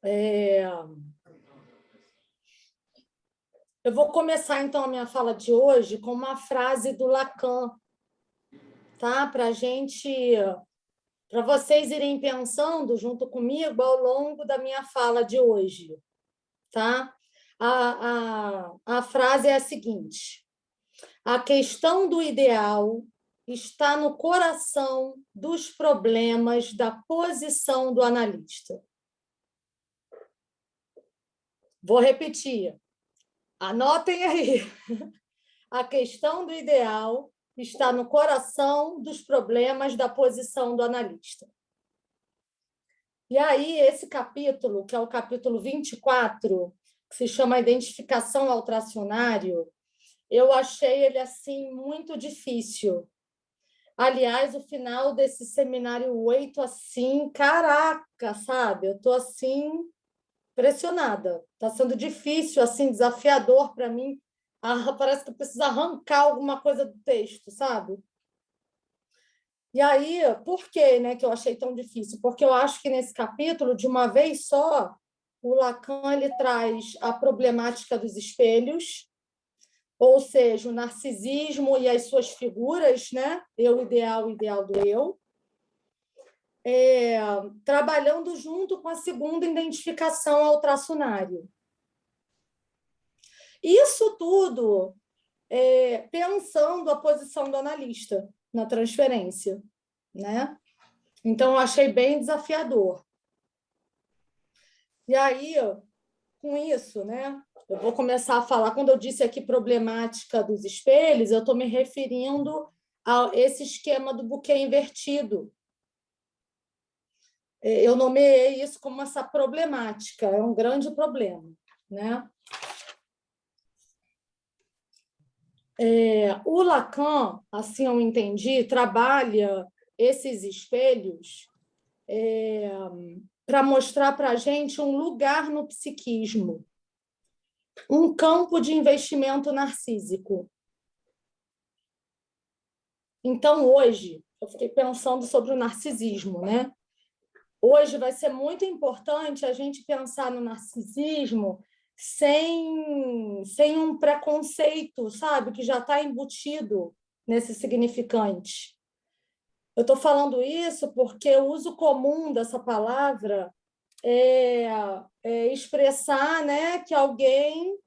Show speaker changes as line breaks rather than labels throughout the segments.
É, Eu vou começar, então, a minha fala de hoje com uma frase do Lacan, tá? Para vocês irem pensando junto comigo ao longo da minha fala de hoje, tá? A frase é a seguinte: a questão do ideal está no coração dos problemas da posição do analista. Vou repetir. Anotem aí. A questão do ideal está no coração dos problemas da posição do analista. E aí, esse capítulo, que é o capítulo 24, que se chama Identificação ao Tracionário, eu achei ele assim muito difícil. Aliás, o final desse seminário 8, assim, caraca, sabe? Eu estou assim pressionada. Está sendo difícil, assim, desafiador para mim. Parece que eu preciso arrancar alguma coisa do texto, sabe? E aí, por que, né, que eu achei tão difícil? Porque eu acho que nesse capítulo, de uma vez só, o Lacan ele traz a problemática dos espelhos, ou seja, o narcisismo e as suas figuras, né? Eu ideal, ideal do eu, trabalhando junto com a segunda identificação ao tracionário. Isso tudo pensando a posição do analista na transferência, né? Então, eu achei bem desafiador. E aí, com isso, né, eu vou começar a falar. Quando eu disse aqui problemática dos espelhos, eu estou me referindo a esse esquema do buquê invertido. Eu nomeei isso como essa problemática, é um grande problema, né? O Lacan, assim eu entendi, trabalha esses espelhos para mostrar para a gente um lugar no psiquismo, um campo de investimento narcísico. Então, hoje, eu fiquei pensando sobre o narcisismo, né? Hoje vai ser muito importante a gente pensar no narcisismo sem um preconceito, sabe? Que já está embutido nesse significante. Eu estou falando isso porque o uso comum dessa palavra é expressar, né, que alguém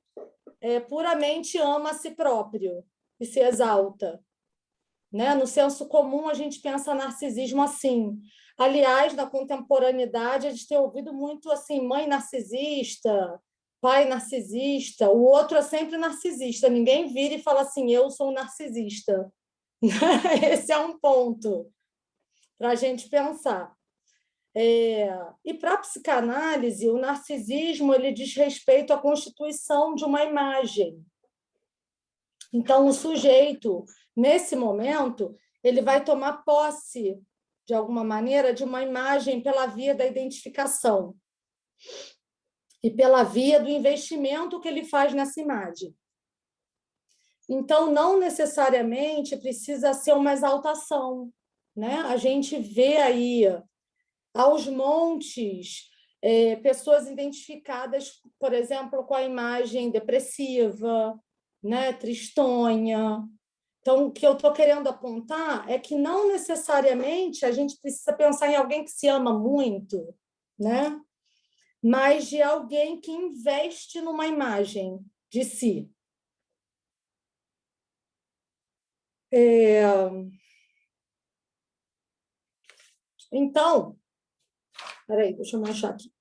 puramente ama a si próprio e se exalta. Né? No senso comum, a gente pensa narcisismo assim. Aliás, na contemporaneidade, a gente tem ouvido muito assim, mãe narcisista, pai narcisista, o outro é sempre narcisista. Ninguém vira e fala assim, eu sou um narcisista. Esse é um ponto para a gente pensar. E para a psicanálise, o narcisismo ele diz respeito à constituição de uma imagem. Então, o sujeito, nesse momento, ele vai tomar posse, de alguma maneira, de uma imagem pela via da identificação e pela via do investimento que ele faz nessa imagem. Então, não necessariamente precisa ser uma exaltação, né? A gente vê aí, aos montes, pessoas identificadas, por exemplo, com a imagem depressiva, né? Tristonha. Então, o que eu estou querendo apontar é que não necessariamente a gente precisa pensar em alguém que se ama muito, né? Mas de alguém que investe numa imagem de si. Então, peraí, deixa eu me achar aqui.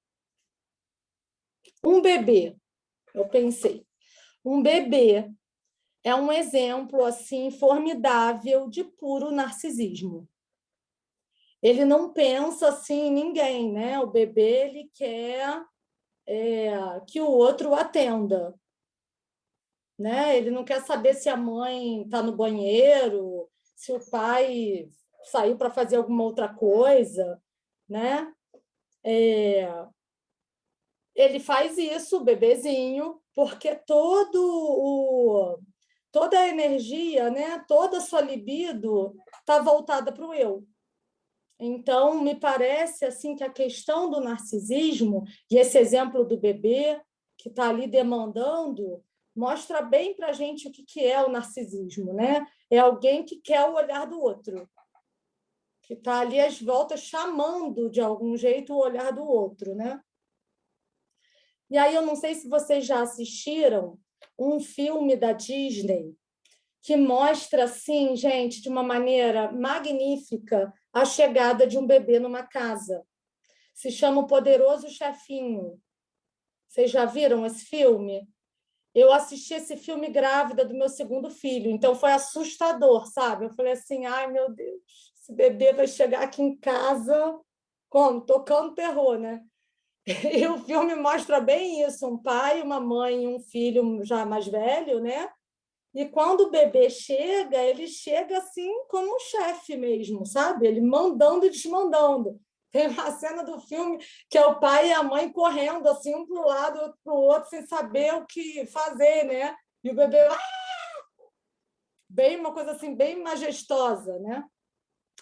Um bebê, eu pensei, um bebê é um exemplo assim formidável de puro narcisismo. Ele não pensa assim em ninguém, né? O bebê ele quer que o outro o atenda, né? Ele não quer saber se a mãe está no banheiro, se o pai saiu para fazer alguma outra coisa, né? Ele faz isso, o bebezinho, porque toda a energia, né? Toda a sua libido está voltada para o eu. Então, me parece assim que a questão do narcisismo, e esse exemplo do bebê que está ali demandando, mostra bem para a gente o que é o narcisismo, né? É alguém que quer o olhar do outro, que está ali às voltas chamando de algum jeito o olhar do outro, né? E aí eu não sei se vocês já assistiram um filme da Disney que mostra, assim, gente, de uma maneira magnífica, a chegada de um bebê numa casa. Se chama O Poderoso Chefinho. Vocês já viram esse filme? Eu assisti esse filme grávida do meu segundo filho, então foi assustador, sabe? Eu falei assim, ai, meu Deus, esse bebê vai chegar aqui em casa como? Tocando terror, né? E o filme mostra bem isso, um pai, uma mãe e um filho já mais velho, né? E quando o bebê chega, ele chega assim como um chefe mesmo, sabe? Ele mandando e desmandando. Tem uma cena do filme que é o pai e a mãe correndo assim um para o lado, outro para o outro, sem saber o que fazer, né? E o bebê bem uma coisa assim bem majestosa, né?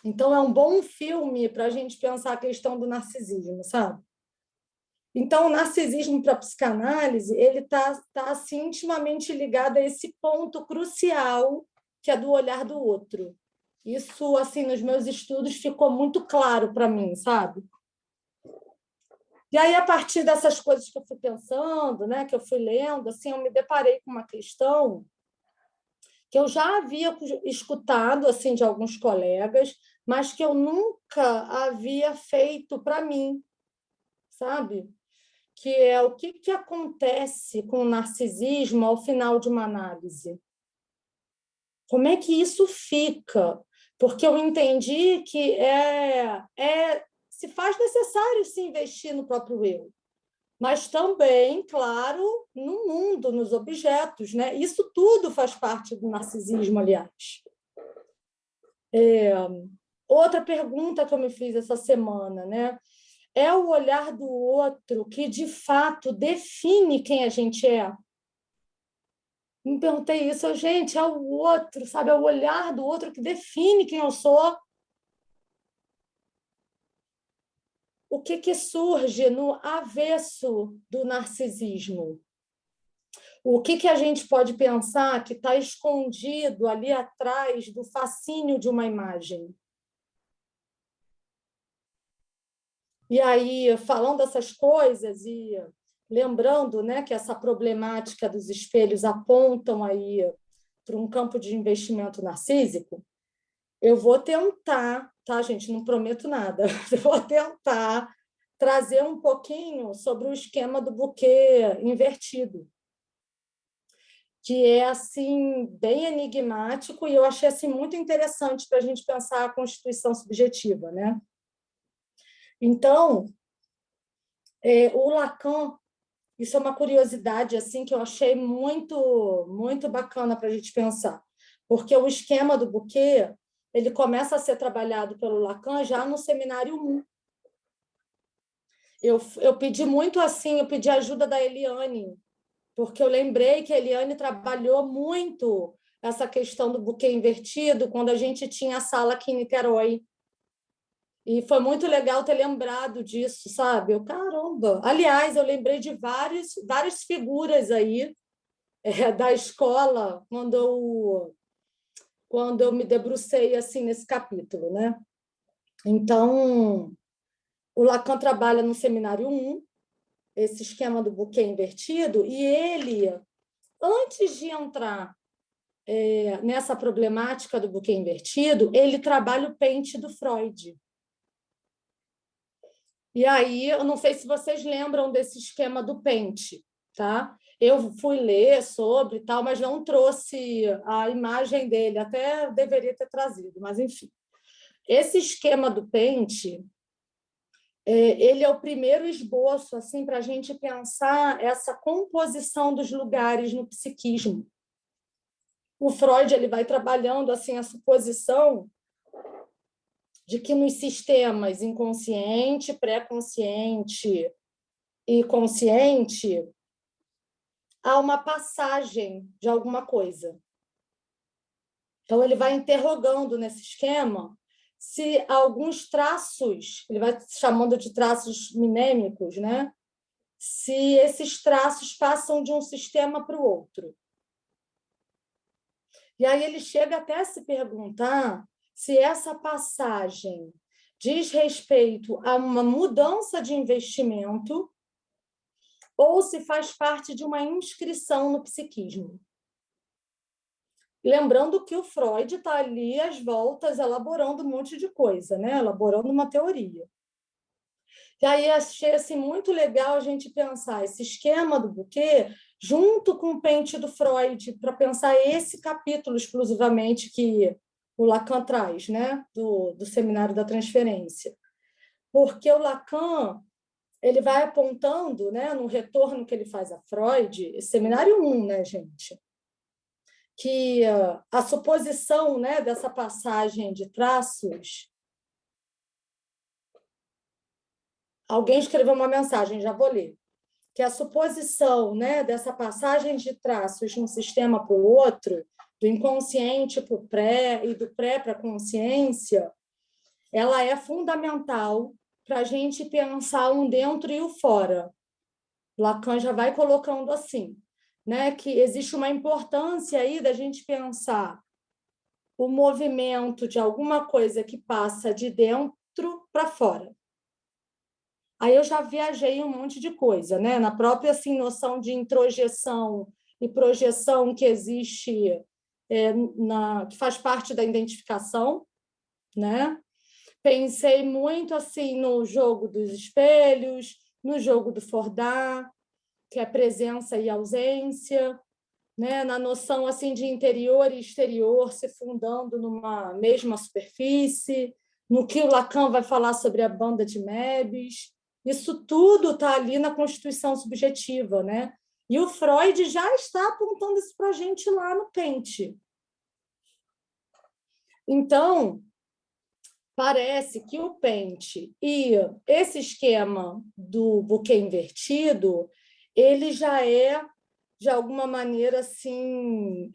Então é um bom filme para a gente pensar a questão do narcisismo, sabe? Então, o narcisismo para a psicanálise ele tá assim, intimamente ligado a esse ponto crucial que é do olhar do outro. Isso, assim, nos meus estudos ficou muito claro para mim, sabe? E aí, a partir dessas coisas que eu fui pensando, né, que eu fui lendo, assim, eu me deparei com uma questão que eu já havia escutado assim de alguns colegas, mas que eu nunca havia feito para mim, sabe? Que é o que acontece com o narcisismo ao final de uma análise. Como é que isso fica? Porque eu entendi que se faz necessário se investir no próprio eu, mas também, claro, no mundo, nos objetos, né? Isso tudo faz parte do narcisismo, aliás. Outra pergunta que eu me fiz essa semana, né? É o olhar do outro que, de fato, define quem a gente é? Me perguntei isso, gente, é o outro, sabe? É o olhar do outro que define quem eu sou. O que surge no avesso do narcisismo? O que a gente pode pensar que está escondido ali atrás do fascínio de uma imagem? E aí, falando essas coisas e lembrando, né, que essa problemática dos espelhos apontam aí para um campo de investimento narcísico, eu vou tentar, tá, gente? Não prometo nada. Eu vou tentar trazer um pouquinho sobre o esquema do buquê invertido, que é assim bem enigmático e eu achei assim muito interessante para a gente pensar a constituição subjetiva, né? Então, o Lacan, isso é uma curiosidade assim que eu achei muito bacana para a gente pensar, porque o esquema do buquê ele começa a ser trabalhado pelo Lacan já no seminário 1. Eu pedi muito assim, eu pedi ajuda da Eliane, porque eu lembrei que a Eliane trabalhou muito essa questão do buquê invertido quando a gente tinha a sala aqui em Niterói. E foi muito legal ter lembrado disso, sabe? Eu, caramba! Aliás, eu lembrei de várias figuras aí da escola quando eu me debrucei assim nesse capítulo, né? Então, o Lacan trabalha no seminário 1, esse esquema do buquê invertido, e ele, antes de entrar nessa problemática do buquê invertido, ele trabalha o pente do Freud. E aí, eu não sei se vocês lembram desse esquema do pente, tá? Eu fui ler sobre e tal, mas não trouxe a imagem dele, até deveria ter trazido, mas enfim. Esse esquema do pente, ele é o primeiro esboço assim para a gente pensar essa composição dos lugares no psiquismo. O Freud ele vai trabalhando assim a suposição de que nos sistemas inconsciente, pré-consciente e consciente há uma passagem de alguma coisa. Então ele vai interrogando nesse esquema se alguns traços, ele vai chamando de traços minêmicos, né? Se esses traços passam de um sistema para o outro. E aí ele chega até a se perguntar se essa passagem diz respeito a uma mudança de investimento ou se faz parte de uma inscrição no psiquismo. Lembrando que o Freud está ali às voltas, elaborando um monte de coisa, né? Elaborando uma teoria. E aí achei assim, muito legal a gente pensar esse esquema do Buquet junto com o pente do Freud, para pensar esse capítulo exclusivamente que o Lacan traz, né? do Seminário da Transferência. Porque o Lacan ele vai apontando, né, no retorno que ele faz a Freud, Seminário 1, né, gente? Que a suposição, né, dessa passagem de traços. Alguém escreveu uma mensagem, já vou ler. Que a suposição, né, dessa passagem de traços de um sistema para o outro, do inconsciente para o pré e do pré para a consciência, ela é fundamental para a gente pensar um dentro e o fora. Lacan já vai colocando assim, né, que existe uma importância aí da gente pensar o movimento de alguma coisa que passa de dentro para fora. Aí eu já viajei um monte de coisa, né? Na própria assim, noção de introjeção e projeção que existe, que faz parte da identificação, né? Pensei muito assim no jogo dos espelhos, no jogo do Fordá, que é presença e ausência, né? Na noção assim de interior e exterior se fundando numa mesma superfície, no que o Lacan vai falar sobre a banda de Moebius. Isso tudo está ali na constituição subjetiva, né? E o Freud já está apontando isso para a gente lá no Pente. Então, parece que o Pente e esse esquema do buquê invertido, ele já é, de alguma maneira, assim,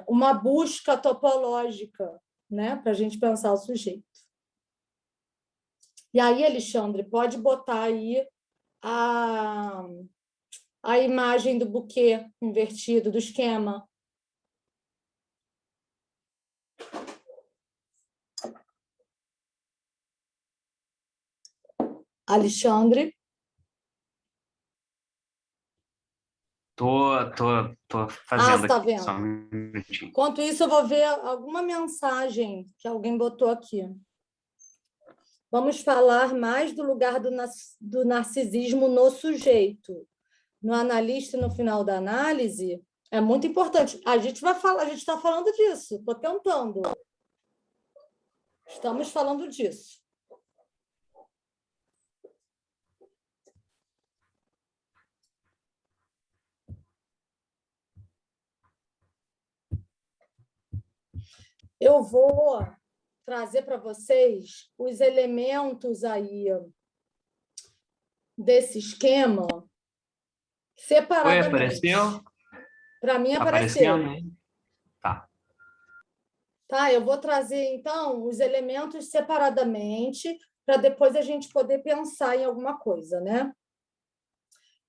uma busca topológica, né? Para a gente pensar o sujeito. E aí, Alexandre, pode botar aí a imagem do buquê invertido, do esquema. Alexandre?
Tô fazendo
está
aqui,
vendo.
só um minutinho.
Enquanto isso, eu vou ver alguma mensagem que alguém botou aqui. Vamos falar mais do lugar do narcisismo no sujeito. No analista, no final da análise, é muito importante. A gente vai falar, a gente está falando disso, estou tentando. Estamos falando disso. Eu vou trazer para vocês os elementos aí desse esquema separadamente.
Apareceu?
Para mim
Apareceu,
apareceu.
né? Tá.
Tá, eu vou trazer, então, os elementos separadamente, para depois a gente poder pensar em alguma coisa, né?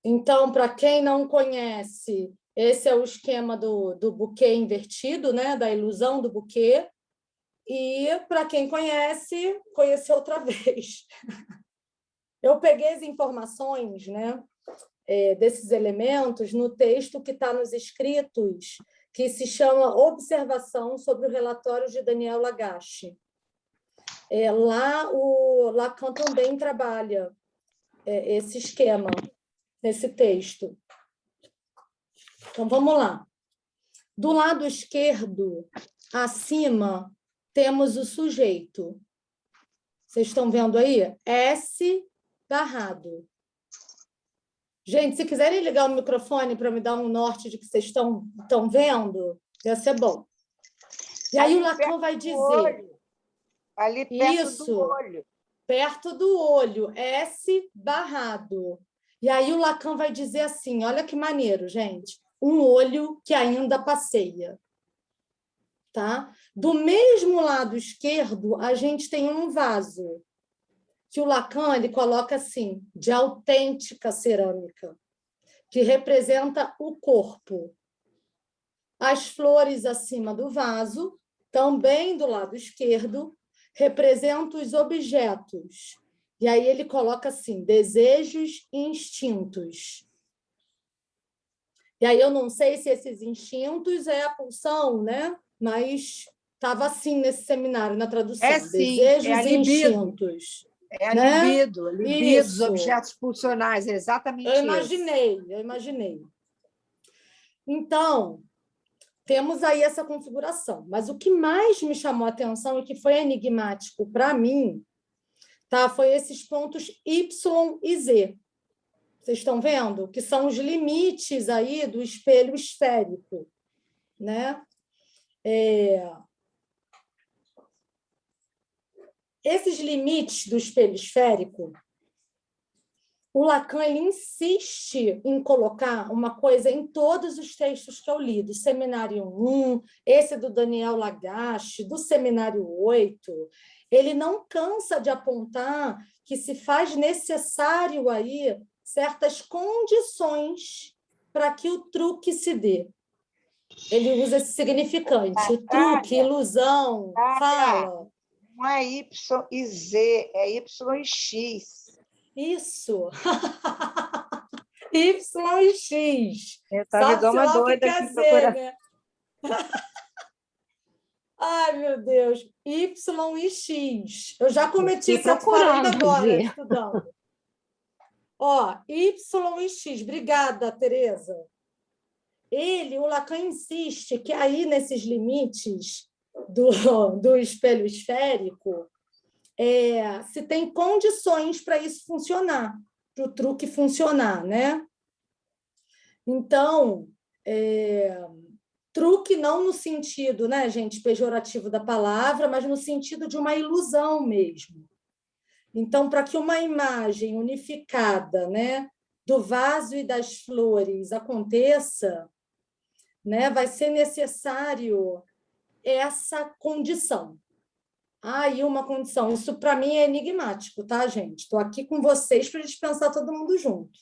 Então, para quem não conhece, esse é o esquema do buquê invertido, né? Da ilusão do buquê. E, para quem conhece, conhecer outra vez. Eu peguei as informações, né, desses elementos no texto que está nos escritos, que se chama Observação sobre o relatório de Daniel Lagache. Lá, o Lacan também trabalha esse esquema, nesse texto. Então, vamos lá. Do lado esquerdo, acima, temos o sujeito. Vocês estão vendo aí? S barrado. Gente, se quiserem ligar o microfone para me dar um norte de que vocês estão vendo, ia ser bom. E aí o Lacan vai dizer...
Ali perto
isso,
do olho.
Perto do olho, S barrado. E aí o Lacan vai dizer assim, olha que maneiro, gente. Um olho que ainda passeia. tá? Do mesmo lado esquerdo, a gente tem um vaso, que o Lacan ele coloca assim, de autêntica cerâmica, que representa o corpo. As flores acima do vaso, também do lado esquerdo, representam os objetos. E aí ele coloca assim, desejos e instintos. E aí eu não sei se esses instintos é a pulsão, né? Mas estava assim nesse seminário, na tradução.
É sim,
Desejos
é a
e
libido.
instintos.
É a
né?
libido, os
Isso.
objetos pulsionais, é exatamente isso.
Eu imaginei. Então, temos aí essa configuração. Mas o que mais me chamou a atenção e que foi enigmático para mim, tá, foi esses pontos Y e Z. Vocês estão vendo? Que são os limites aí do espelho esférico, né? Esses limites do espelho esférico, o Lacan ele insiste em colocar uma coisa em todos os textos que eu li, do Seminário 1, esse do Daniel Lagache, do Seminário 8. Ele não cansa de apontar que se faz necessário aí certas condições para que o truque se dê. Ele usa esse significante, o truque, ilusão, fala.
Não é Y e Z, é Y e X.
Isso. Y e X.
Eu estava igual uma doida
quer
aqui
dizer, né? Ai, meu Deus. Y e X. Eu já cometi esse ato falando agora, estudando. Ó, Y e X. Obrigada, Tereza. O Lacan insiste que aí, nesses limites do espelho esférico, se tem condições para isso funcionar, para o truque funcionar, né? Então, truque não no sentido, né, gente, pejorativo da palavra, mas no sentido de uma ilusão mesmo. Então, para que uma imagem unificada, né, do vaso e das flores aconteça, né, vai ser necessário essa condição. E uma condição. Isso, para mim, é enigmático, tá, gente? Estou aqui com vocês para a gente pensar todo mundo junto.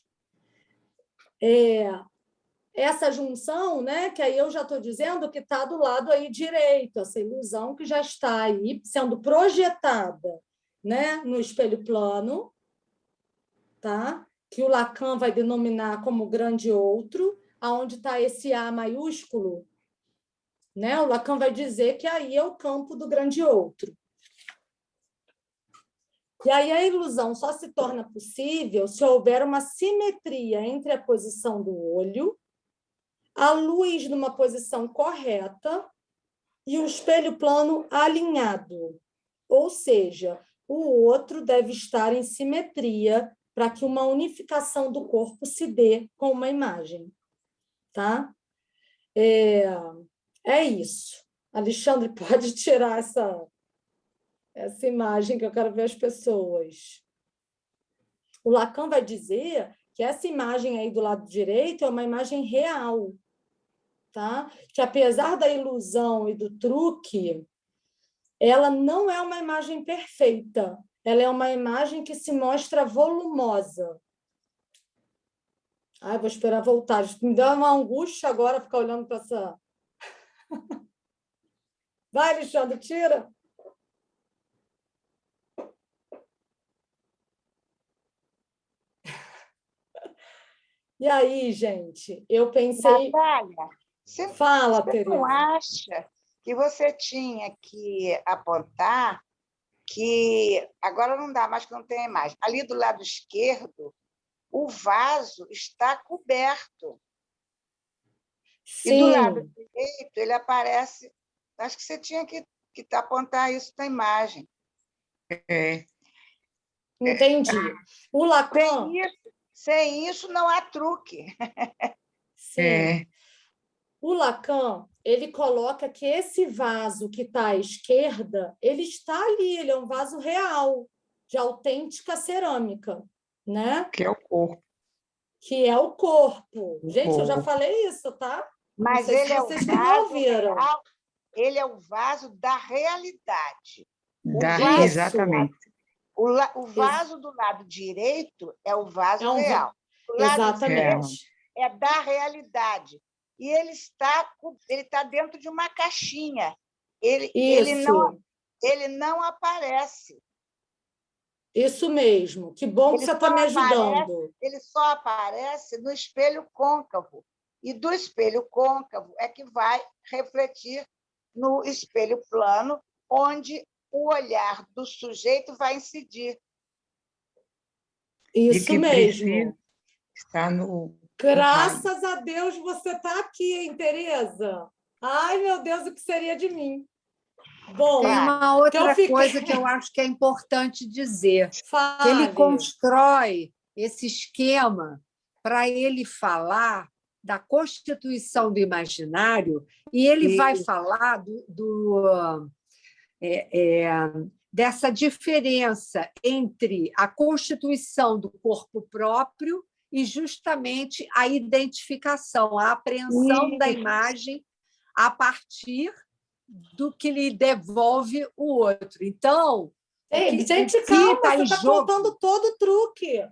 Essa junção, né, que aí eu já estou dizendo que está do lado aí direito, essa ilusão que já está aí sendo projetada, né, no espelho plano, tá? Que o Lacan vai denominar como grande outro, aonde está esse A maiúsculo, né? O Lacan vai dizer que aí é o campo do grande outro. E aí a ilusão só se torna possível se houver uma simetria entre a posição do olho, a luz numa posição correta e o espelho plano alinhado. Ou seja, o outro deve estar em simetria para que uma unificação do corpo se dê com uma imagem. Tá? É isso. Alexandre, pode tirar essa imagem que eu quero ver as pessoas. O Lacan vai dizer que essa imagem aí do lado direito é uma imagem real, tá? Que apesar da ilusão e do truque, ela não é uma imagem perfeita, ela é uma imagem que se mostra volumosa. Vou esperar voltar. Me dá uma angústia agora ficar olhando para essa... Vai, Alexandre, tira. E aí, gente, eu pensei...
Natália,
Fala,
você
Tereza.
não acha que você tinha que apontar que... Agora não dá mais, que não tem mais. Ali do lado esquerdo, o vaso está coberto.
Sim.
E do lado direito, ele aparece... Acho que você tinha que apontar isso na imagem.
Entendi. O Lacan...
Sem isso, não há truque.
Sim. O Lacan, ele coloca que esse vaso que está à esquerda, ele está ali, ele é um vaso real, de autêntica cerâmica, né?
Que é o corpo.
Que é o corpo. Gente, eu já falei isso, tá?
Mas
não sei
ele
se
é
vocês
o
não
vaso
ouviram.
real. ele é o vaso da realidade.
vaso-
Exatamente.
O vaso do lado direito é o vaso
É um va-
real. O lado
Exatamente.
é da realidade. E ele está dentro de uma caixinha. Ele
Isso,
não aparece.
isso mesmo. Que bom que
Ele
você está
só
me
aparece-
ajudando.
Ele só aparece no espelho côncavo. E do espelho côncavo é que vai refletir no espelho plano, onde o olhar do sujeito vai incidir.
Isso
que
mesmo.
precisa estar no
Graças a Deus você está aqui, hein, Tereza? Ai, meu Deus, o que seria de mim? Bom,
Tem uma outra
fiquei-
coisa que eu acho que é importante dizer, que ele
fale.
constrói esse esquema para ele falar da constituição do imaginário e ele vai falar dessa diferença entre a constituição do corpo próprio e justamente a identificação, a apreensão da imagem a partir do que lhe devolve o outro. Então,
Ei, gente,
o que
calma,
tá
você
em
está
jogo-
contando todo o truque.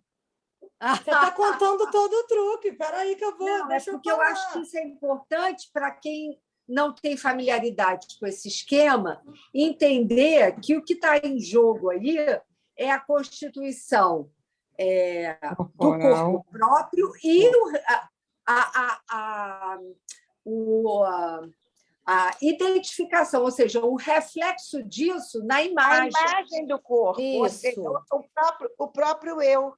Você está contando todo o truque. Espera aí que eu vou,
Não,
deixa
porque
eu
eu
falar.
acho que isso é importante para quem não tem familiaridade com esse esquema, entender que o que está em jogo aí é a constituição do corpo próprio e a identificação, ou seja, o reflexo disso na
A
imagem.
imagem do corpo, ou
Isso.
seja, o próprio eu.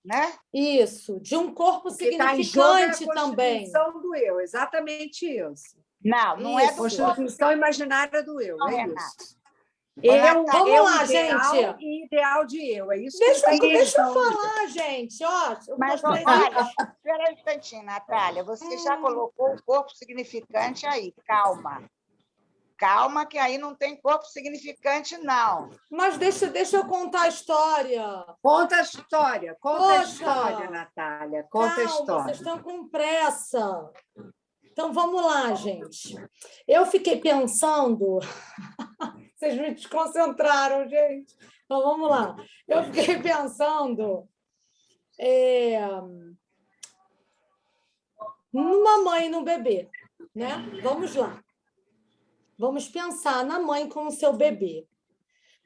Né?
Isso, de um corpo
O que está em jogo é a
significante também.
constituição do eu, exatamente isso.
Não é
Isso.
do
Constituição imaginária do eu,
Não,
é
Renata.
isso. Eu,
Vamos
eu
lá,
ideal
gente.
e ideal de eu. É isso
Deixa
que ele
eu
está
falar, gente. Ó, eu
Mas,
gostei.
olha, espera um instantinho, Natália. Você já colocou o corpo significante aí. Calma. Calma, que aí não tem corpo significante, não.
Mas deixa eu contar a história.
Conta a história,
Poxa!
Natália. Conta a
Calma,
história.
vocês estão com pressa. Então, vamos lá, gente. Eu fiquei pensando... Vocês me desconcentraram, gente. Então, vamos lá. Eu fiquei pensando numa mãe e num bebê, né? Vamos lá. Vamos pensar na mãe com o seu bebê.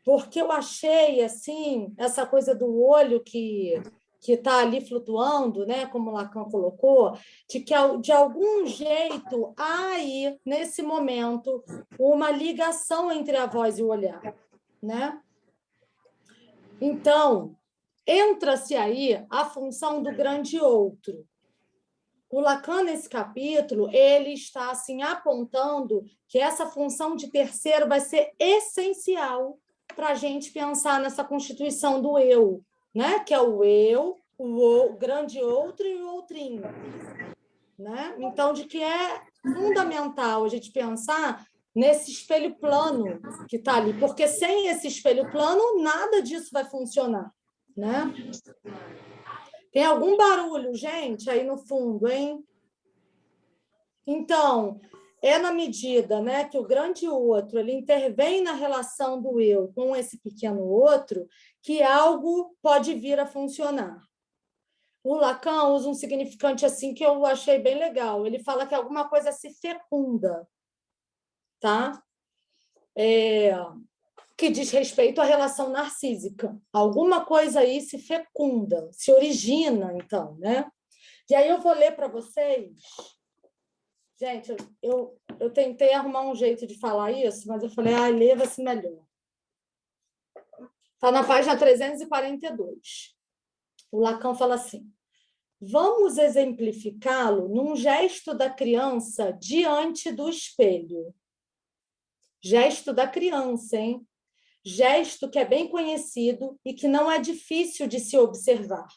Porque eu achei, assim, essa coisa do olho que está ali flutuando, né, como o Lacan colocou, de que, de algum jeito, há aí, nesse momento, uma ligação entre a voz e o olhar, né? Então, entra-se aí a função do grande outro. O Lacan, nesse capítulo, ele está assim, apontando que essa função de terceiro vai ser essencial para a gente pensar nessa constituição do eu, né? Que é o eu, o grande outro e o outrinho. Né? Então, de que é fundamental a gente pensar nesse espelho plano que está ali, porque sem esse espelho plano, nada disso vai funcionar. Né? Tem algum barulho, gente, aí no fundo, hein? Então, é na medida, né, que o grande outro ele intervém na relação do eu com esse pequeno outro que algo pode vir a funcionar. O Lacan usa um significante assim que eu achei bem legal. Ele fala que alguma coisa se fecunda, tá? Que diz respeito à relação narcísica. Alguma coisa aí se fecunda, se origina, então, né? E aí eu vou ler para vocês. Gente, eu tentei arrumar um jeito de falar isso, mas eu falei, leva-se melhor. Está na página 342. O Lacan fala assim: vamos exemplificá-lo num gesto da criança diante do espelho. Gesto da criança, hein? Gesto que é bem conhecido e que não é difícil de se observar.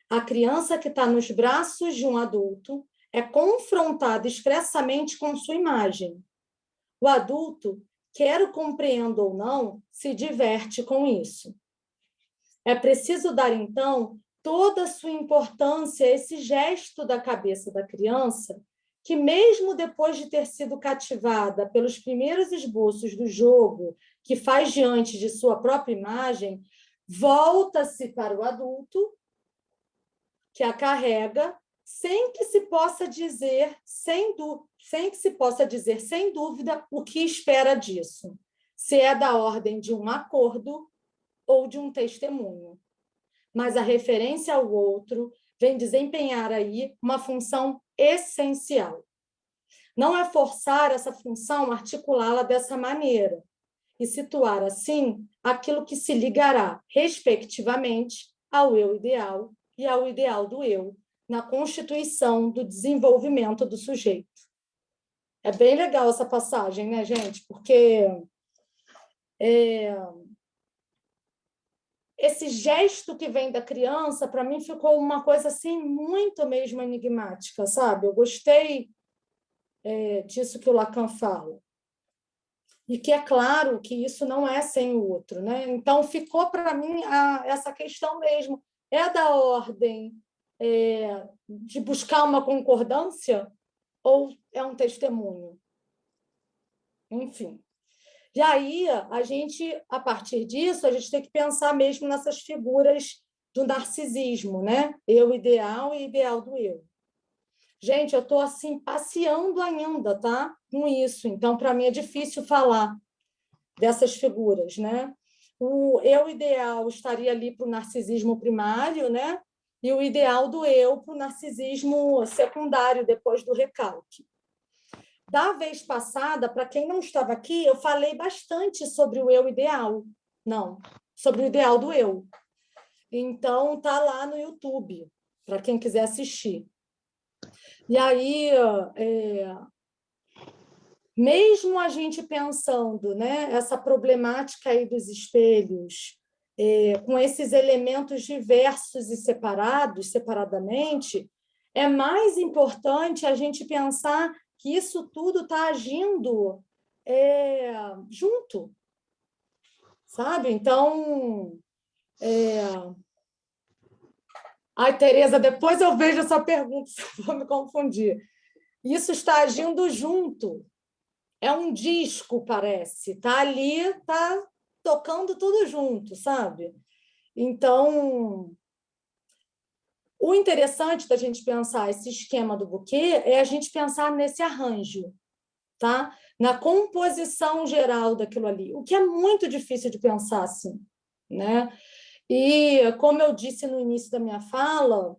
A criança que está nos braços de um adulto é confrontada expressamente com sua imagem. O adulto, quer o compreenda ou não, se diverte com isso. É preciso dar, então, toda a sua importância a esse gesto da cabeça da criança que, mesmo depois de ter sido cativada pelos primeiros esboços do jogo que faz diante de sua própria imagem, volta-se para o adulto, que a carrega, sem que se possa dizer, sem dúvida, o que espera disso, se é da ordem de um acordo ou de um testemunho. Mas a referência ao outro vem desempenhar aí uma função essencial. Não é forçar essa função articulá-la dessa maneira e situar, assim, aquilo que se ligará, respectivamente, ao eu ideal e ao ideal do eu, na constituição do desenvolvimento do sujeito. É bem legal essa passagem, né, gente? Porque esse gesto que vem da criança, para mim, ficou uma coisa assim muito mesmo enigmática, sabe? Eu gostei disso que o Lacan fala. E que é claro que isso não é sem o outro, né? Então, ficou para mim essa questão mesmo. É da ordem de buscar uma concordância ou é um testemunho? Enfim. E aí, a partir disso, a gente tem que pensar mesmo nessas figuras do narcisismo, né? Eu ideal e ideal do eu. Gente, eu estou assim, passeando ainda, tá? Com isso. Então, para mim, é difícil falar dessas figuras, né? O eu ideal estaria ali para o narcisismo primário, né? E o ideal do eu para o narcisismo secundário, depois do recalque. Da vez passada, para quem não estava aqui, eu falei bastante sobre o eu ideal. Não, sobre o ideal do eu. Então, está lá no YouTube, para quem quiser assistir. E aí, mesmo a gente pensando, né, essa problemática aí dos espelhos, com esses elementos diversos e separados, separadamente, é mais importante a gente pensar que isso tudo está agindo junto, sabe? Então, ai, Tereza, depois eu vejo essa pergunta, se eu vou me confundir. Isso está agindo junto. É um disco, parece. Está ali, está tocando tudo junto, sabe? Então, o interessante da gente pensar esse esquema do buquê é a gente pensar nesse arranjo, tá? Na composição geral daquilo ali, o que é muito difícil de pensar assim, né? E, como eu disse no início da minha fala,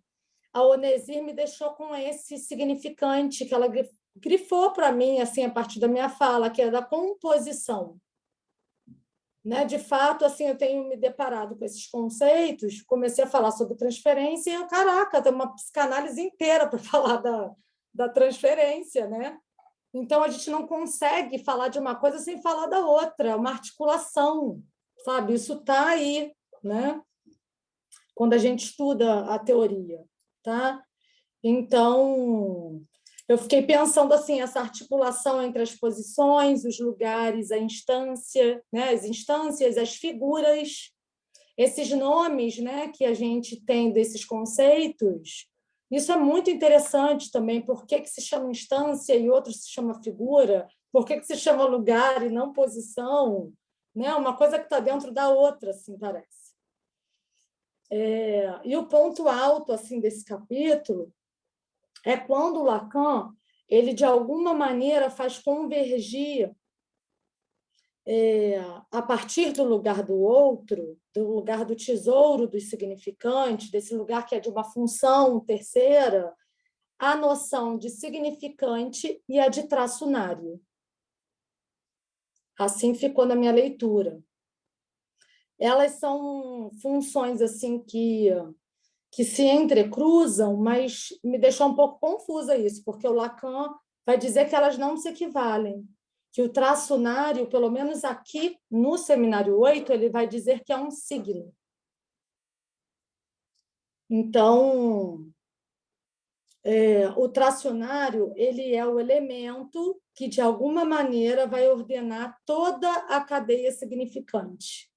a Onesir me deixou com esse significante que ela grifou para mim, assim, a partir da minha fala, que é da composição. Né? De fato, assim, eu tenho me deparado com esses conceitos, comecei a falar sobre transferência e eu, caraca, tem uma psicanálise inteira para falar da transferência, né? Então, a gente não consegue falar de uma coisa sem falar da outra, uma articulação, sabe? Isso está aí, né? Quando a gente estuda a teoria, tá? Então, eu fiquei pensando assim, essa articulação entre as posições, os lugares, a instância, né? As instâncias, as figuras, esses nomes, né, que a gente tem desses conceitos. Isso é muito interessante também. Por que se chama instância e outro se chama figura? Por que se chama lugar e não posição? Né? Uma coisa que está dentro da outra, assim, parece. E o ponto alto assim desse capítulo é quando o Lacan, ele de alguma maneira faz convergir a partir do lugar do outro, do lugar do tesouro dos significantes, desse lugar que é de uma função terceira, a noção de significante e a de traçunário. Assim ficou na minha leitura. Elas são funções assim que se entrecruzam, mas me deixou um pouco confusa isso, porque o Lacan vai dizer que elas não se equivalem, que o traçunário, pelo menos aqui no Seminário 8, ele vai dizer que é um signo. Então, o tracionário ele é o elemento que, de alguma maneira, vai ordenar toda a cadeia significante.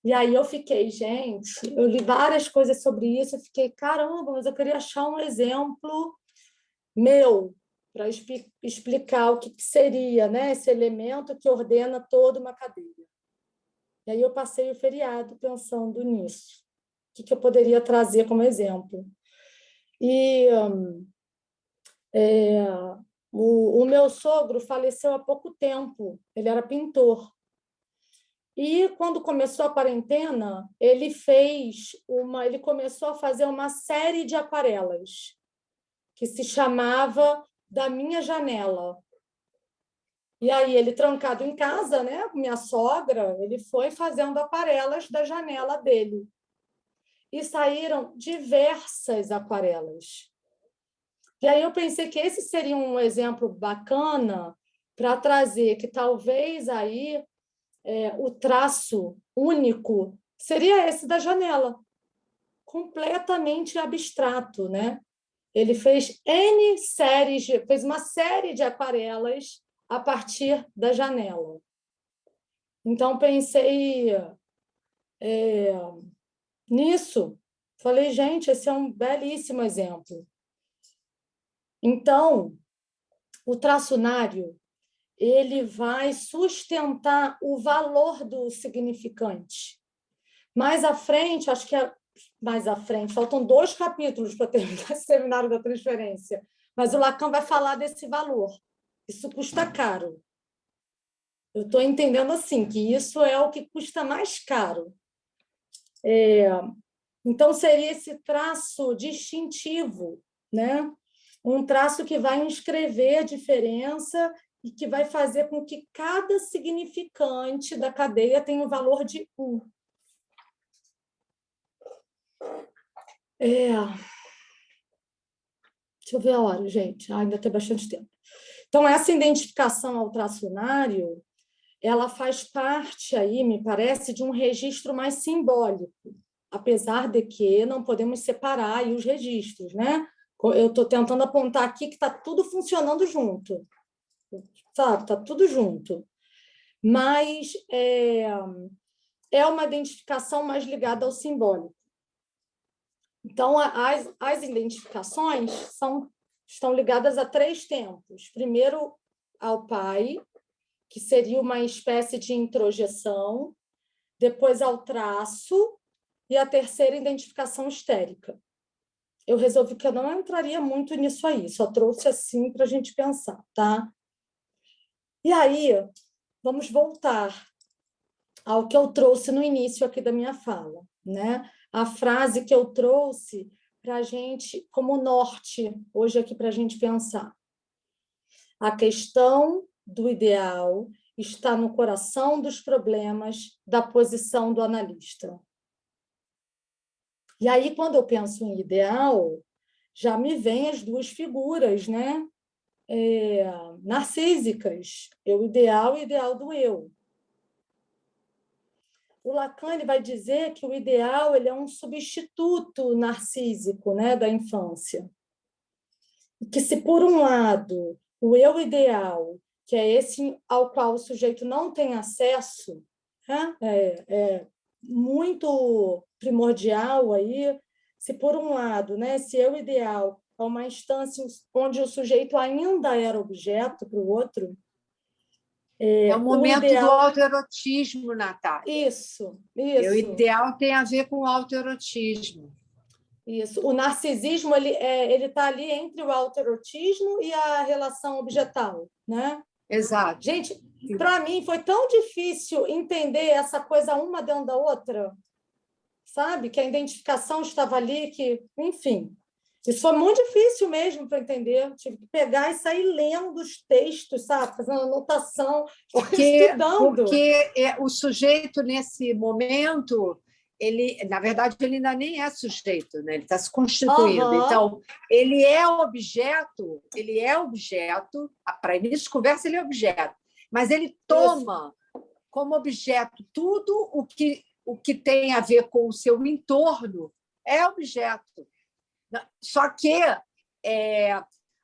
E aí eu fiquei, gente, eu li várias coisas sobre isso, eu fiquei, caramba, mas eu queria achar um exemplo meu, para explicar o que seria, né, esse elemento que ordena toda uma cadeia. E aí eu passei o feriado pensando nisso. O que eu poderia trazer como exemplo? E o meu sogro faleceu há pouco tempo, ele era pintor. E quando começou a quarentena, ele começou a fazer uma série de aquarelas que se chamava Da Minha Janela. E aí ele trancado em casa, né, com minha sogra, ele foi fazendo aquarelas da janela dele. E saíram diversas aquarelas. E aí eu pensei que esse seria um exemplo bacana para trazer que talvez aí o traço único seria esse da janela, completamente abstrato, né? Ele fez fez uma série de aquarelas a partir da janela. Então pensei nisso. Falei, gente, esse é um belíssimo exemplo. Então, o traçunário ele vai sustentar o valor do significante. Mais à frente, acho que mais à frente, faltam 2 capítulos para terminar esse seminário da transferência, mas o Lacan vai falar desse valor. Isso custa caro. Eu estou entendendo assim, que isso é o que custa mais caro. Então, seria esse traço distintivo, né? Um traço que vai inscrever a diferença e que vai fazer com que cada significante da cadeia tenha o valor de 1. Deixa eu ver a hora, gente. Ainda tem bastante tempo. Então, essa identificação ao traçunário, ela faz parte aí, me parece, de um registro mais simbólico, apesar de que não podemos separar aí os registros, né? Eu estou tentando apontar aqui que está tudo funcionando junto, sabe? Está tudo junto. Mas é uma identificação mais ligada ao simbólico. Então, as identificações estão ligadas a 3 tempos. Primeiro, ao pai, que seria uma espécie de introjeção, depois ao traço, e a terceira, identificação histérica. Eu resolvi que eu não entraria muito nisso aí, só trouxe assim para a gente pensar, tá? E aí, vamos voltar ao que eu trouxe no início aqui da minha fala, né? A frase que eu trouxe para a gente, como norte, hoje aqui para a gente pensar. A questão do ideal está no coração dos problemas da posição do analista. E aí, quando eu penso em ideal, já me vêm as 2 figuras, né? Narcísicas, eu ideal e ideal do eu. O Lacan ele vai dizer que o ideal ele é um substituto narcísico, né, da infância. Que se, por um lado, o eu ideal, que é esse ao qual o sujeito não tem acesso, né, é muito primordial aí, se, por um lado, né, esse eu ideal é uma instância onde o sujeito ainda era objeto para o outro,
é o momento do autoerotismo, Natália.
Isso.
O ideal tem a ver com o autoerotismo.
Isso. O narcisismo ele está ali entre o autoerotismo e a relação objetal, né?
Exato.
Gente, para mim foi tão difícil entender essa coisa uma dentro da outra, sabe? Que a identificação estava ali, que, enfim, isso foi muito difícil mesmo para entender. Tive que pegar e sair lendo os textos, sabe? Fazendo anotação, estudando.
Porque o sujeito, nesse momento, na verdade, ele ainda nem é sujeito, né? Ele está se constituindo.
Uhum.
Então, ele é objeto, para início de conversa, ele é objeto, mas ele toma como objeto tudo o que tem a ver com o seu entorno, é objeto. Só que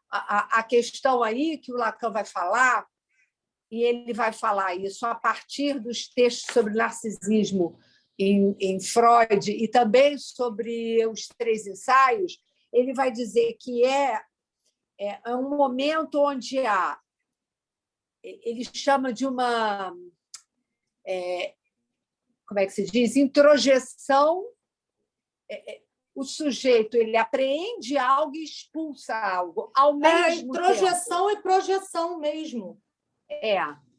a questão aí que o Lacan vai falar, e ele vai falar isso a partir dos textos sobre narcisismo em Freud e também sobre os 3 ensaios, ele vai dizer que é um momento onde ele chama de uma, como é que se diz? Introjeção. O sujeito ele apreende algo e expulsa algo ao mesmo
introjeção
tempo.
e projeção mesmo.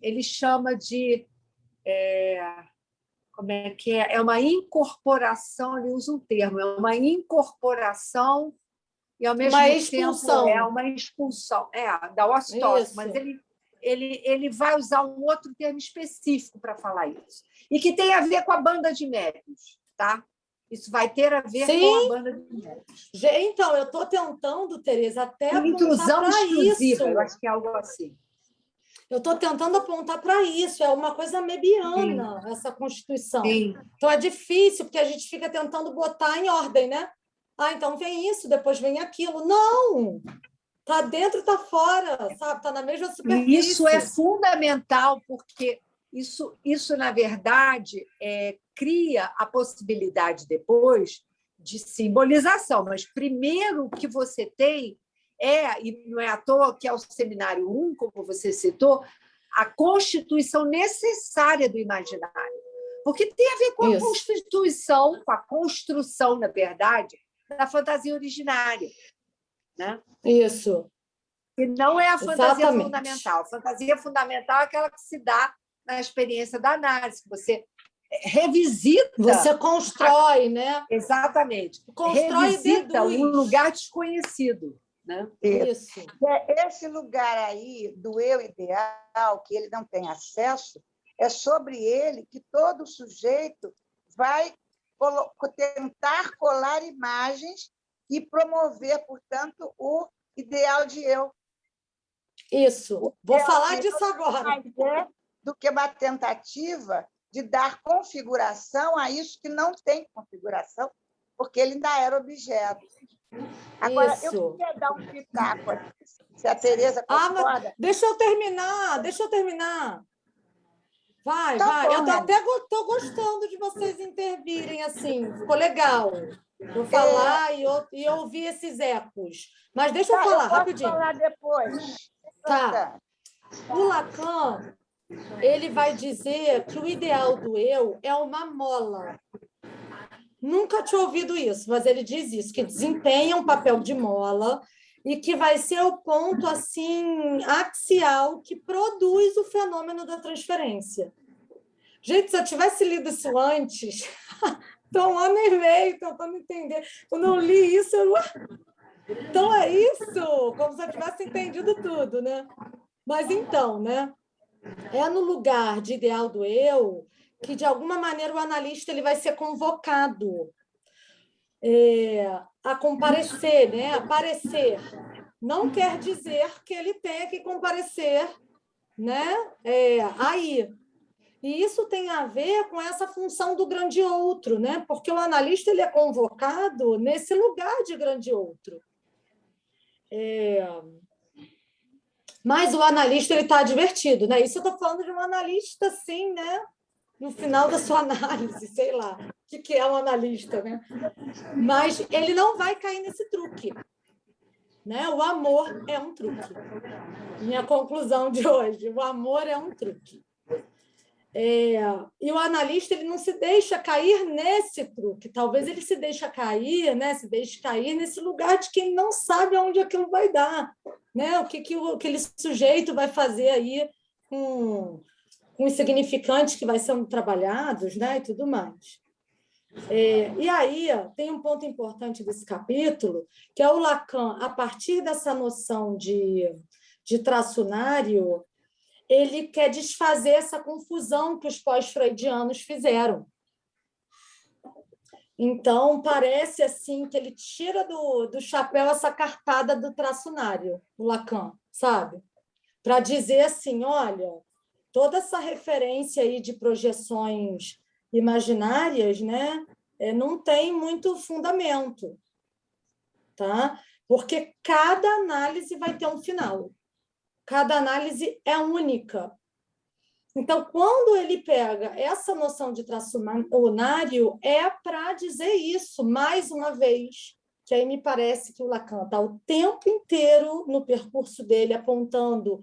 Ele chama de... como é que é? É uma incorporação, ele usa um termo, é uma incorporação e, ao mesmo
expulsão.
tempo, é uma expulsão. Da ostose,
Isso.
mas ele vai usar um outro termo específico para falar isso. E que tem a ver com a banda de médiuns, tá? Isso vai ter a ver com a banda de médiuns.
Então, eu estou tentando, Tereza, até
intrusão exclusiva,
isso.
eu acho que é algo assim.
Eu estou tentando apontar para isso, é uma coisa mebiana, essa Constituição.
Sim.
Então, é difícil, porque a gente fica tentando botar em ordem, né? Então vem isso, depois vem aquilo. Não! Está dentro e está fora, sabe? Está na mesma superfície.
E isso é fundamental, porque isso na verdade, cria a possibilidade depois de simbolização. Mas primeiro o que você tem e não é à toa que é o Seminário 1, como você citou, a constituição necessária do imaginário. Porque tem a ver com a constituição, com a construção, na verdade, da fantasia originária. Né?
Isso.
E não é a fantasia fundamental. A fantasia fundamental é aquela que se dá na experiência da análise, que você revisita.
Você constrói, né?
Exatamente.
Constrói
revisita um lugar desconhecido. Né?
Isso. Esse lugar aí do eu ideal, que ele não tem acesso, é sobre ele que todo sujeito vai tentar colar imagens e promover, portanto, o ideal de eu.
Isso. Vou falar disso agora.
Mais do que uma tentativa de dar configuração a isso que não tem configuração, porque ele ainda era objeto. Agora, eu queria dar um pitaco aqui, se a Tereza concorda.
Deixa eu terminar. Vai. Eu até estou gostando de vocês intervirem assim. Ficou legal. Vou falar e ouvir esses ecos. Mas deixa eu falar rapidinho.
Vou falar depois.
Tá. O Lacan, ele vai dizer que o ideal do eu é uma mola. Nunca tinha ouvido isso, mas ele diz isso, que desempenha um papel de mola e que vai ser o ponto assim axial que produz o fenômeno da transferência. Gente, se eu tivesse lido isso antes, estou 1 ano e meio tentando entender. Quando eu li isso, então é isso, como se eu tivesse entendido tudo, né? Mas então, né? É no lugar de ideal do eu que, de alguma maneira, o analista ele vai ser convocado a comparecer, né? Aparecer. Não quer dizer que ele tenha que comparecer, né? Aí. E isso tem a ver com essa função do grande outro, né? Porque o analista ele é convocado nesse lugar de grande outro. Mas o analista está advertido, né? Isso eu estou falando de um analista, assim, né? No final da sua análise, sei lá, o que é um analista, né? Mas ele não vai cair nesse truque, né? O amor é um truque. Minha conclusão de hoje, o amor é um truque. E o analista ele não se deixa cair nesse truque. Talvez ele se deixe cair, né? Se deixe cair nesse lugar de quem não sabe aonde aquilo vai dar, né? O que aquele sujeito vai fazer aí com os significantes que vai sendo trabalhados, né? E tudo mais. E aí tem um ponto importante desse capítulo, que é o Lacan, a partir dessa noção de traçunário, ele quer desfazer essa confusão que os pós-freudianos fizeram. Então, parece assim que ele tira do chapéu essa cartada do traçunário, o Lacan, sabe? Para dizer assim, olha, toda essa referência aí de projeções imaginárias, né, não tem muito fundamento, tá? Porque cada análise vai ter um final. Cada análise é única. Então, quando ele pega essa noção de traçunário, é para dizer isso, mais uma vez, que aí me parece que o Lacan está o tempo inteiro no percurso dele apontando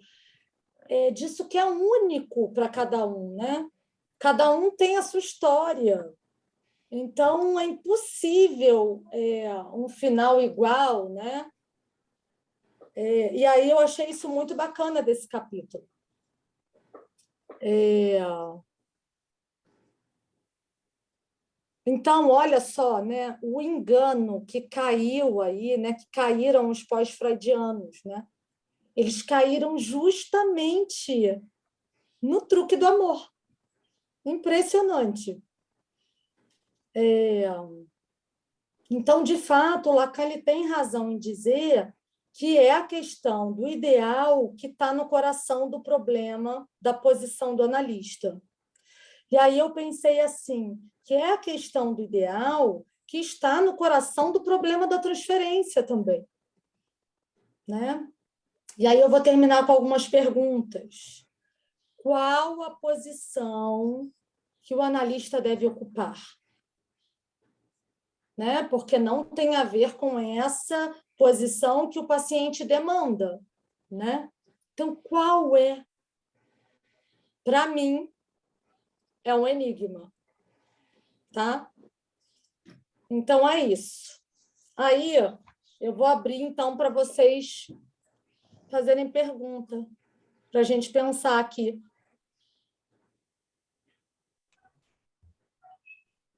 disso que é único para cada um, né? Cada um tem a sua história. Então, é impossível um final igual, né? E aí eu achei isso muito bacana desse capítulo. Então, olha só, né? O engano que caiu aí, né? Que caíram os pós-freudianos, né? Eles caíram justamente no truque do amor. Impressionante. Então, de fato, o Lacan ele tem razão em dizer que é a questão do ideal que está no coração do problema da posição do analista. E aí eu pensei assim, que é a questão do ideal que está no coração do problema da transferência também, né? E aí eu vou terminar com algumas perguntas. Qual a posição que o analista deve ocupar? Né? Porque não tem a ver com essa posição que o paciente demanda, né? Então, qual é? Para mim, é um enigma, tá? Então, é isso. Aí, eu vou abrir, então, para vocês fazerem pergunta, para a gente pensar aqui.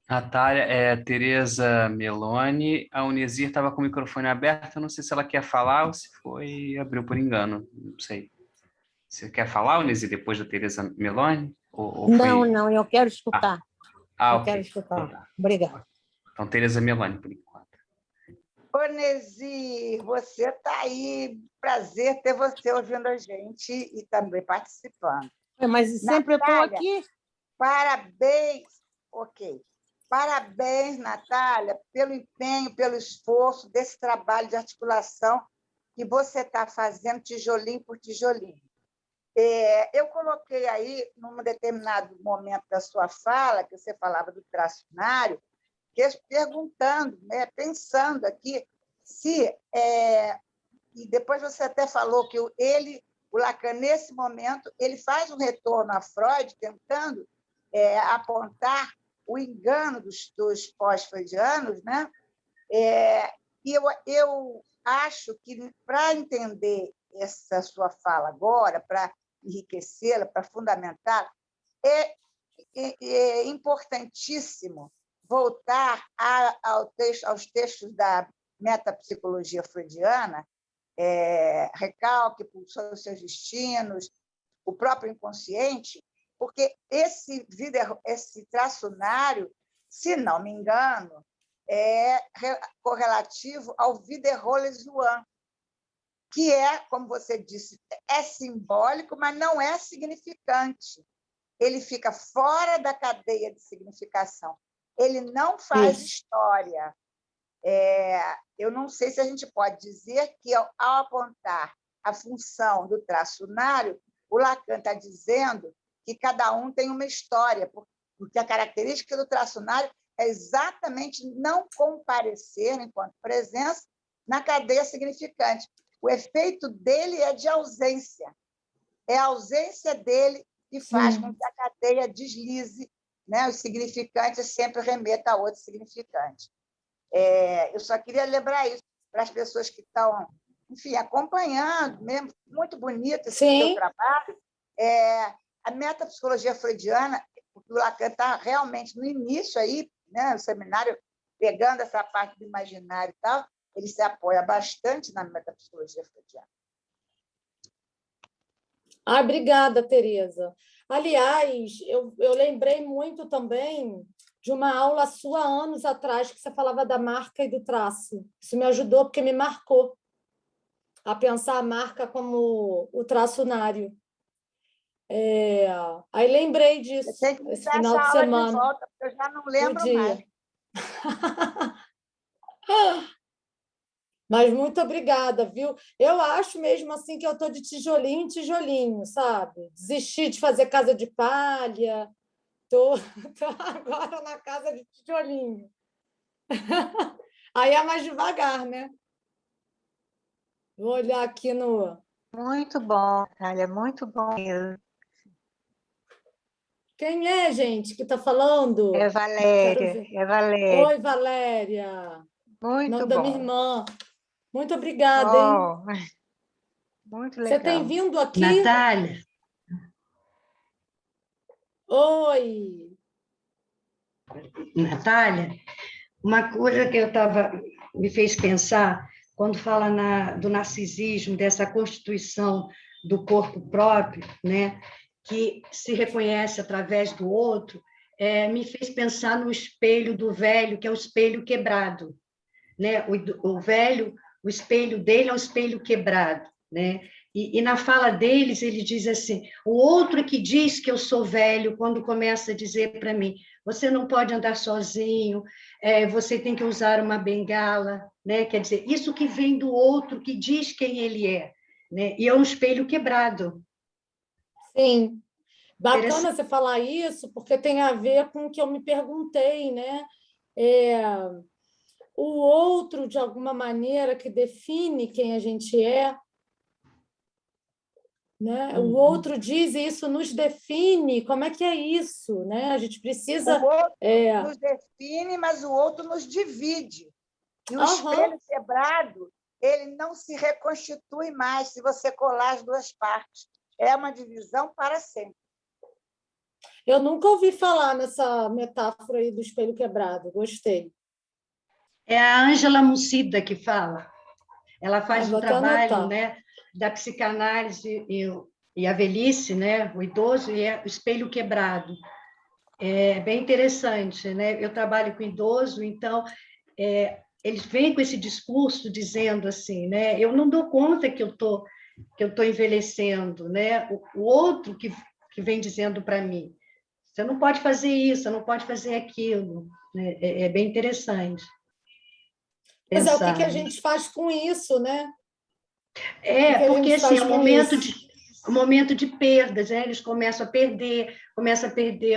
Natália, Tereza Meloni. A Unesir estava com o microfone aberto. Eu não sei se ela quer falar ou se foi abriu por engano. Não sei. Você quer falar, Unesir, depois da Tereza Meloni? Ou foi...
Não, eu quero escutar. Eu
ok.
quero escutar. Obrigada.
Então, Tereza Meloni, por enquanto.
Onesi, você está aí. Prazer ter você ouvindo a gente e também participando.
Mas sempre
Natália,
eu estou aqui.
Parabéns. Ok. Parabéns, Natália, pelo empenho, pelo esforço desse trabalho de articulação que você está fazendo tijolinho por tijolinho. Eu coloquei aí, num determinado momento da sua fala, que você falava do tracionário, perguntando, né, pensando aqui, se... e depois você até falou que o Lacan, nesse momento, ele faz um retorno a Freud, tentando apontar o engano dos pós-freudianos, né? E eu acho que, para entender essa sua fala agora, para enriquecê-la, para fundamentá-la, é importantíssimo voltar aos textos da metapsicologia freudiana, Recalque, Pulsão dos Seus Destinos, o próprio inconsciente, porque esse tracionário, se não me engano, é correlativo ao Wiederholungswahn, que como você disse, é simbólico, mas não é significante. Ele fica fora da cadeia de significação. Ele não faz história. Eu não sei se a gente pode dizer que, ao apontar a função do tracionário, o Lacan está dizendo que cada um tem uma história, porque a característica do tracionário é exatamente não comparecer, enquanto presença, na cadeia significante. O efeito dele é de ausência. É a ausência dele que faz com que a cadeia deslize, né? O significante sempre remeta a outro significante. Eu só queria lembrar isso para as pessoas que estão, enfim, acompanhando, mesmo, muito bonito esse seu trabalho. A metapsicologia freudiana, porque o Lacan está realmente no início aí, né, no seminário, pegando essa parte do imaginário e tal, ele se apoia bastante na metapsicologia freudiana.
Obrigada, Tereza. Aliás, eu lembrei muito também de uma aula sua anos atrás, que você falava da marca e do traço. Isso me ajudou, porque me marcou a pensar a marca como o tracionário. Aí lembrei disso esse final de semana.
De volta, porque eu já não lembro mais.
Mas muito obrigada, viu? Eu acho mesmo assim que eu estou de tijolinho em tijolinho, sabe? Desisti de fazer casa de palha, estou agora na casa de tijolinho. Aí é mais devagar, né? Vou olhar aqui no...
Muito bom, Natália, muito bom mesmo.
Quem é, gente, que está falando?
É Valéria,
Ver.
é Valéria.
Oi, Valéria.
Muito
Nome da minha
bom.
irmã. Muito obrigada, hein?
Oh, muito
Você tem
legal.
vindo aqui?
Natália,
Oi.
Natália, uma coisa que me fez pensar, quando fala do narcisismo, dessa constituição do corpo próprio, né, que se reconhece através do outro, me fez pensar no espelho do velho, que é o espelho quebrado, né? O velho, o espelho dele é um espelho quebrado, né? E na fala deles, ele diz assim, o outro que diz que eu sou velho, quando começa a dizer para mim, você não pode andar sozinho, você tem que usar uma bengala, né? Quer dizer, isso que vem do outro, que diz quem ele é, né? E é um espelho quebrado.
Sim. Bacana você falar isso, porque tem a ver com o que eu me perguntei, né? O outro, de alguma maneira, que define quem a gente é, né? O outro diz e isso nos define. Como é que é isso, né? A gente precisa...
O outro nos define, mas o outro nos divide. E o espelho quebrado, ele não se reconstitui mais se você colar as duas partes. É uma divisão para sempre.
Eu nunca ouvi falar nessa metáfora aí do espelho quebrado. Gostei.
É a Ângela Mucida que fala. Ela faz um trabalho, né, da psicanálise e a velhice, né, o idoso, e o espelho quebrado. É bem interessante, né? Eu trabalho com idoso, então eles vêm com esse discurso dizendo assim, né? Eu não dou conta que eu tô envelhecendo, né? O outro que vem dizendo para mim, você não pode fazer isso, você não pode fazer aquilo, né? É bem interessante.
Mas é o que a gente faz com isso, né?
Porque assim, é um momento de perdas, né? Eles começam a perder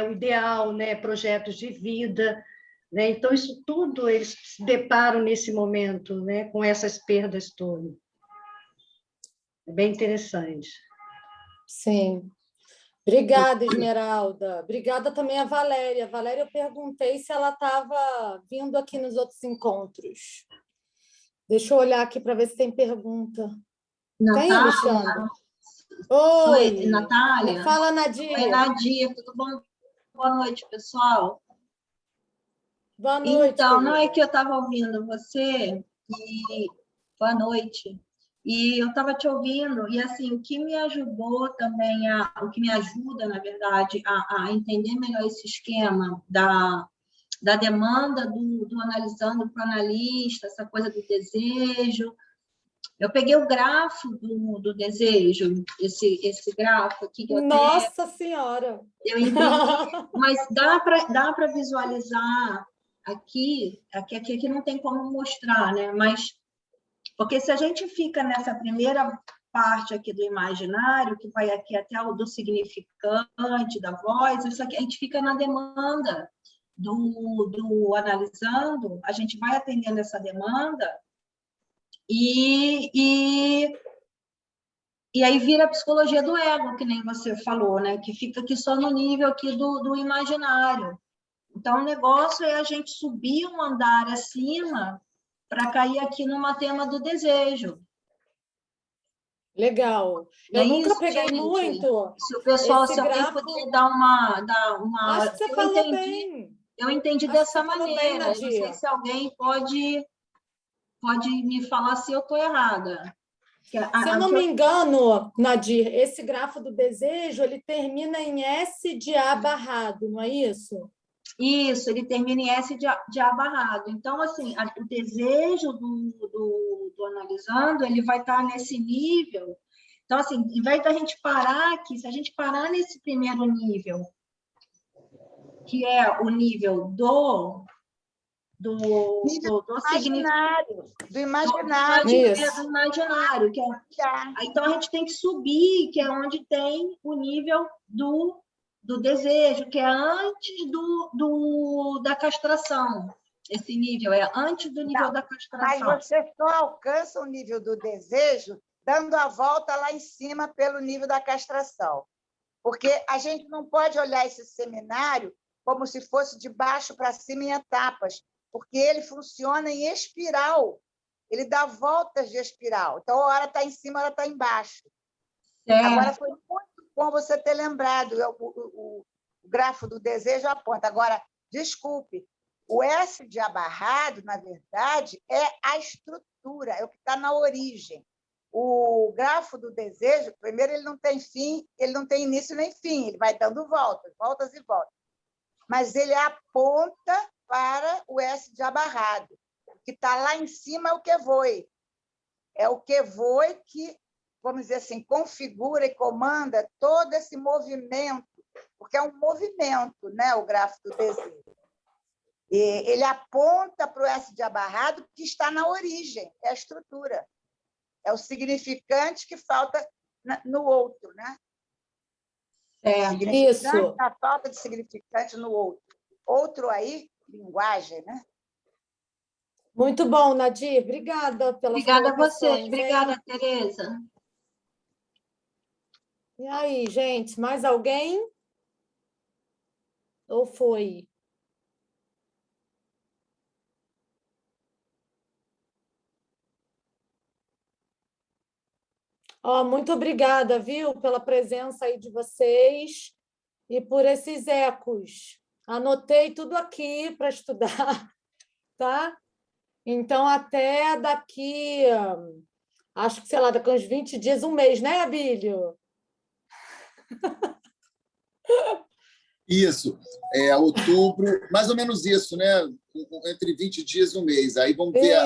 o ideal, né? Projetos de vida, né? Então, isso tudo eles se deparam nesse momento, né? Com essas perdas todas. É bem interessante.
Sim. Obrigada, Esmeralda. Obrigada também a Valéria. Valéria, eu perguntei se ela estava vindo aqui nos outros encontros. Deixa eu olhar aqui para ver se tem pergunta. Natália. Tem, Alexandre? Oi,
Natália.
Fala, Nadir.
Oi, Nadir, tudo bom? Boa noite, pessoal.
Boa noite,
então,
querida.
não é que eu estava ouvindo você e... Boa noite. E eu estava te ouvindo, e assim, o que me ajudou também, o que me ajuda, na verdade, a entender melhor esse esquema da demanda do analisando para o analista, essa coisa do desejo. Eu peguei o grafo do desejo, esse grafo aqui que eu
Nossa Senhora!
Eu entendi, mas dá para visualizar aqui não tem como mostrar, né? Mas porque se a gente fica nessa primeira parte aqui do imaginário, que vai aqui até o do significante da voz, isso aqui a gente fica na demanda do analisando, a gente vai atendendo essa demanda e aí vira a psicologia do ego, que nem você falou, né? Que fica aqui só no nível aqui do imaginário. Então, o negócio é a gente subir um andar acima para cair aqui numa tema do desejo.
Legal. Eu nunca peguei
gente,
muito.
Se o pessoal, se alguém
grafo...
puder dar uma...
Acho que você falou bem.
Eu entendi dessa maneira. Não sei se alguém pode me falar se eu estou errada.
Se eu não me engano, Nadir, esse grafo do desejo, ele termina em S de A barrado, não é isso?
Isso, ele termina em S de A barrado. Então, assim, o desejo do analisando, ele vai estar nesse nível. Então, assim, em vez da gente parar aqui, se a gente parar nesse primeiro nível, que é o nível do
imaginário. Do
imaginário. Que então, a gente tem que subir, que é onde tem o nível do desejo, que é antes da castração. Esse nível é antes do nível da
Mas
castração.
você só alcança o nível do desejo dando a volta lá em cima pelo nível da castração. Porque a gente não pode olhar esse seminário como se fosse de baixo para cima em etapas, porque ele funciona em espiral. Ele dá voltas de espiral. Então, a hora está em cima, a hora está embaixo. Agora, foi muito bom você ter lembrado. O grafo do desejo aponta. Agora, desculpe, o S de abarrado, na verdade, é a estrutura, é o que está na origem. O grafo do desejo, primeiro, ele não tem fim, ele não tem início nem fim, ele vai dando voltas, voltas e voltas. Mas ele aponta para o S de abarrado. O que está lá em cima é o que foi. É o que foi que, vamos dizer assim, configura e comanda todo esse movimento, porque é um movimento, né, o grafo do desejo. E ele aponta para o S de abarrado que está na origem, é a estrutura. É o significante que falta no outro, né?
Isso.
A falta de significante no outro. Outro aí, linguagem, né?
Muito bom, Nadir. Obrigada pelas
Obrigada a
colocações,
você.
hein?
Obrigada, Tereza.
E aí, gente, mais alguém? Ou foi? Muito obrigada, viu, pela presença aí de vocês e por esses ecos. Anotei tudo aqui para estudar, tá? Então, até daqui, acho que, sei lá, daqui uns 20 dias, um mês, né, Abílio?
Isso, outubro, mais ou menos isso, né? Entre 20 dias e um mês. Aí vamos ver.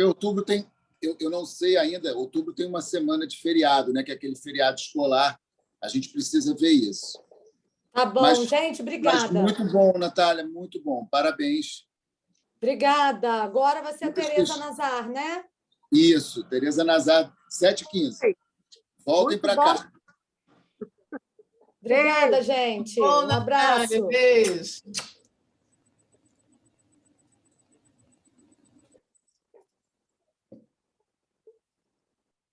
Outubro tem, eu não sei ainda, outubro tem uma semana de feriado, né? Que é aquele feriado escolar. A gente precisa ver isso.
Tá bom, gente, obrigada.
Mas muito bom, Natália, muito bom. Parabéns.
Obrigada. Agora vai ser a Tereza Nazar, né?
Isso, Tereza Nazar, 7h15. Voltem para cá.
Obrigada, gente. Um abraço.
Beijo.